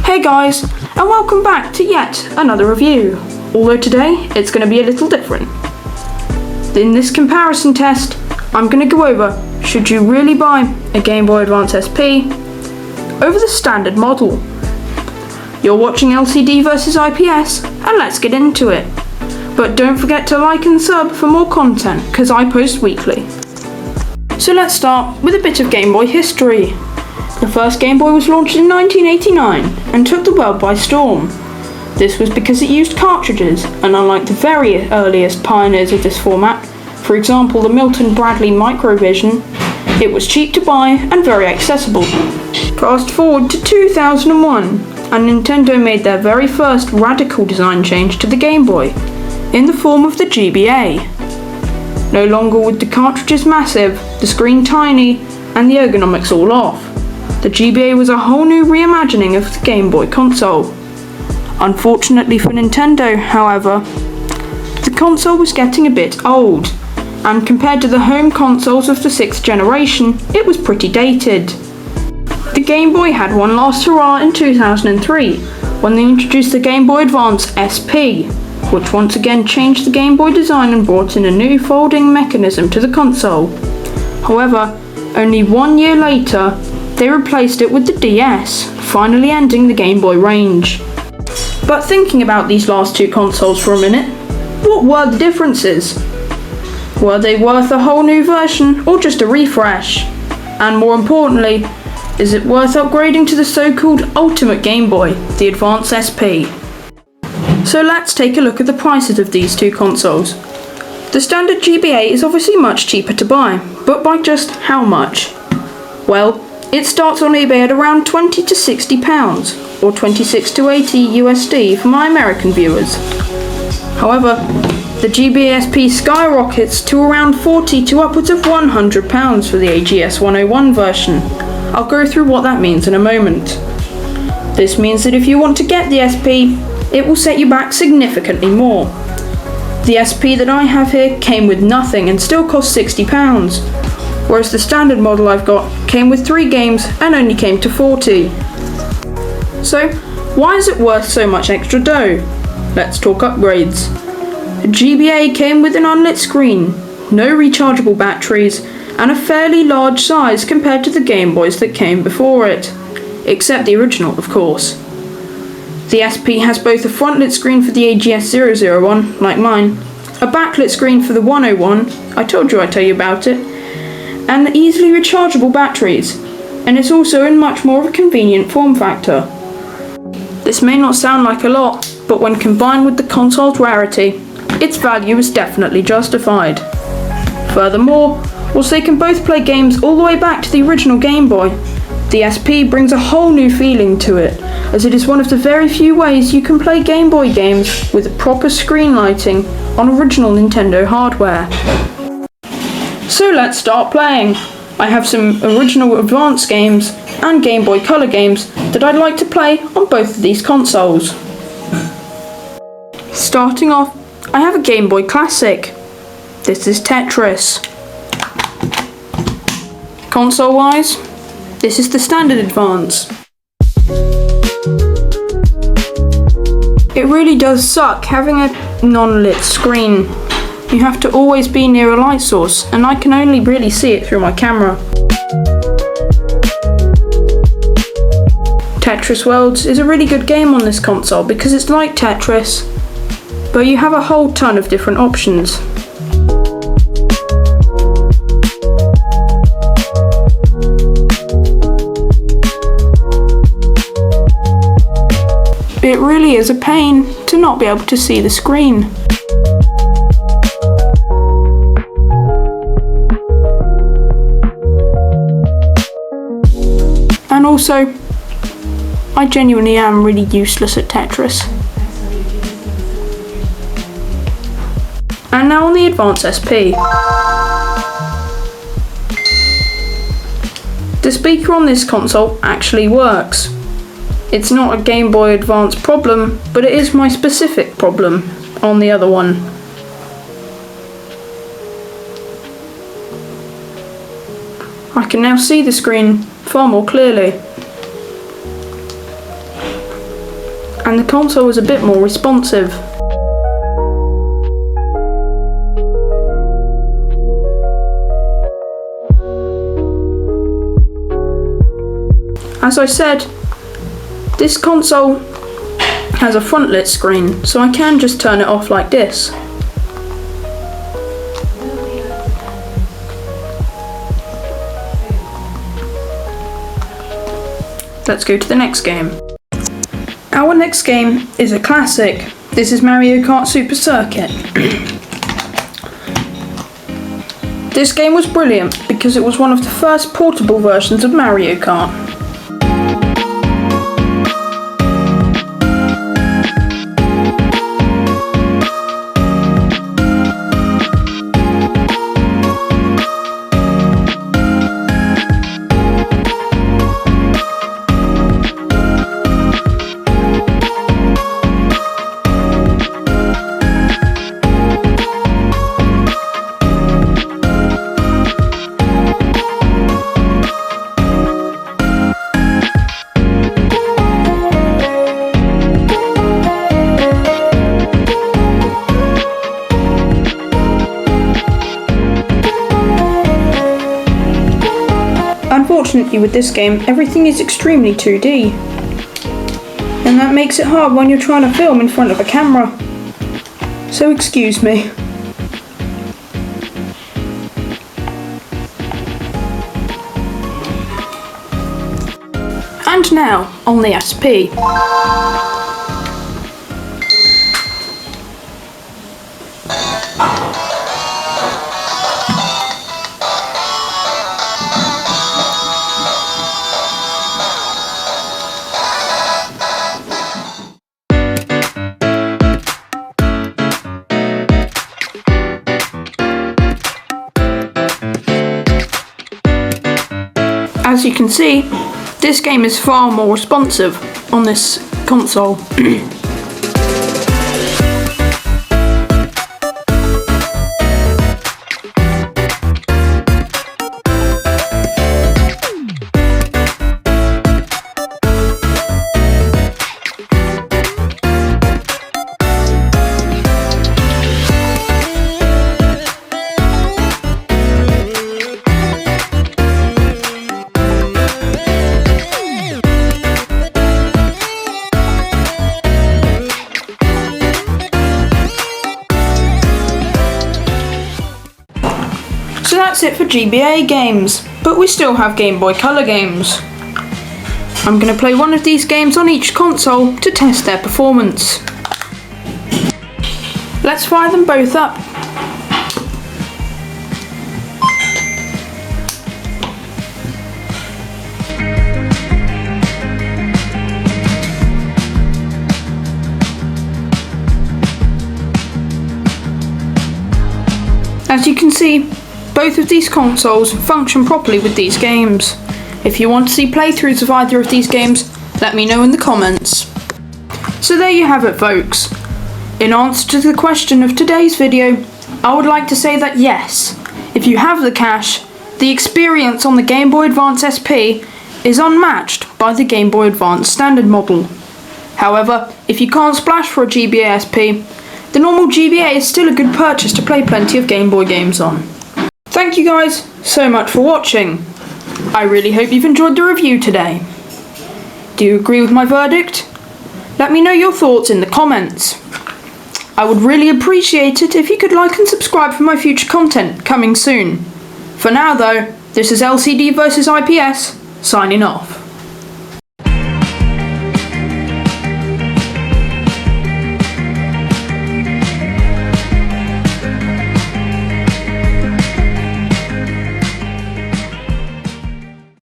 Hey guys, and welcome back to yet another review. Although today, it's going to be a little different. In this comparison test, I'm going to go over, should you really buy a Game Boy Advance SP over the standard model? You're watching LCD versus IPS, and let's get into it. But don't forget to like and sub for more content, because I post weekly. So let's start with a bit of Game Boy history. The first Game Boy was launched in 1989 and took the world by storm. This was because it used cartridges, and unlike the very earliest pioneers of this format, for example the Milton Bradley Microvision, it was cheap to buy and very accessible. Fast forward to 2001, and Nintendo made their very first radical design change to the Game Boy, in the form of the GBA. No longer were the cartridges massive, the screen tiny, and the ergonomics all off. The GBA was a whole new reimagining of the Game Boy console. Unfortunately for Nintendo, however, the console was getting a bit old, and compared to the home consoles of the 6th generation, it was pretty dated. The Game Boy had one last hurrah in 2003, when they introduced the Game Boy Advance SP, which once again changed the Game Boy design and brought in a new folding mechanism to the console. However, only 1 year later, they replaced it with the DS, finally ending the Game Boy range. But thinking about these last two consoles for a minute, what were the differences? Were they worth a whole new version or just a refresh? And more importantly, is it worth upgrading to the so-called Ultimate Game Boy, the Advance SP? So let's take a look at the prices of these two consoles. The standard GBA is obviously much cheaper to buy, but by just how much? Well, it starts on eBay at around £20 to £60, or 26 to 80 USD for my American viewers. However, the GBA SP skyrockets to around £40 to upwards of £100 for the AGS 101 version. I'll go through what that means in a moment. This means that if you want to get the SP, it will set you back significantly more. The SP that I have here came with nothing and still cost £60, whereas the standard model I've got came with 3 games and only came to £40. So, why is it worth so much extra dough? Let's talk upgrades. The GBA came with an unlit screen, no rechargeable batteries, and a fairly large size compared to the Game Boys that came before it, except the original, of course. The SP has both a front-lit screen for the AGS 001, like mine, a backlit screen for the 101, I told you I'd tell you about it, and easily rechargeable batteries, and it's also in much more of a convenient form factor. This may not sound like a lot, but when combined with the console's rarity, its value is definitely justified. Furthermore, whilst they can both play games all the way back to the original Game Boy, the SP brings a whole new feeling to it, as it is one of the very few ways you can play Game Boy games with proper screen lighting on original Nintendo hardware. So let's start playing. I have some original Advance games and Game Boy Color games that I'd like to play on both of these consoles. Starting off, I have a Game Boy Classic. This is Tetris. Console-wise, this is the standard Advance. It really does suck having a non-lit screen. You have to always be near a light source, and I can only really see it through my camera. Tetris Worlds is a really good game on this console because it's like Tetris, but you have a whole ton of different options. It really is a pain to not be able to see the screen. And also, I genuinely am really useless at Tetris. And now on the Advance SP. The speaker on this console actually works. It's not a Game Boy Advance problem, but it is my specific problem on the other one. I can now see the screen far more clearly. and the console is a bit more responsive. As I said, this console has a frontlit screen, so I can just turn it off like this. Let's go to the next game. Our next game is a classic. This is Mario Kart Super Circuit. This game was brilliant because it was one of the first portable versions of Mario Kart. Unfortunately, with this game, everything is extremely 2D, and that makes it hard when you're trying to film in front of a camera. So excuse me. And now, on the SP. As you can see, this game is far more responsive on this console. So that's it for GBA games, but we still have Game Boy Color games. I'm going to play one of these games on each console to test their performance. Let's fire them both up. As you can see, both of these consoles function properly with these games. If you want to see playthroughs of either of these games, let me know in the comments. So there you have it, folks. In answer to the question of today's video, I would like to say that yes, if you have the cash, the experience on the Game Boy Advance SP is unmatched by the Game Boy Advance standard model. However, if you can't splash for a GBA SP, the normal GBA is still a good purchase to play plenty of Game Boy games on. Thank you guys so much for watching. I really hope you've enjoyed the review today. Do you agree with my verdict? Let me know your thoughts in the comments. I would really appreciate it if you could like and subscribe for my future content coming soon. For now though, this is LCD vs IPS, signing off.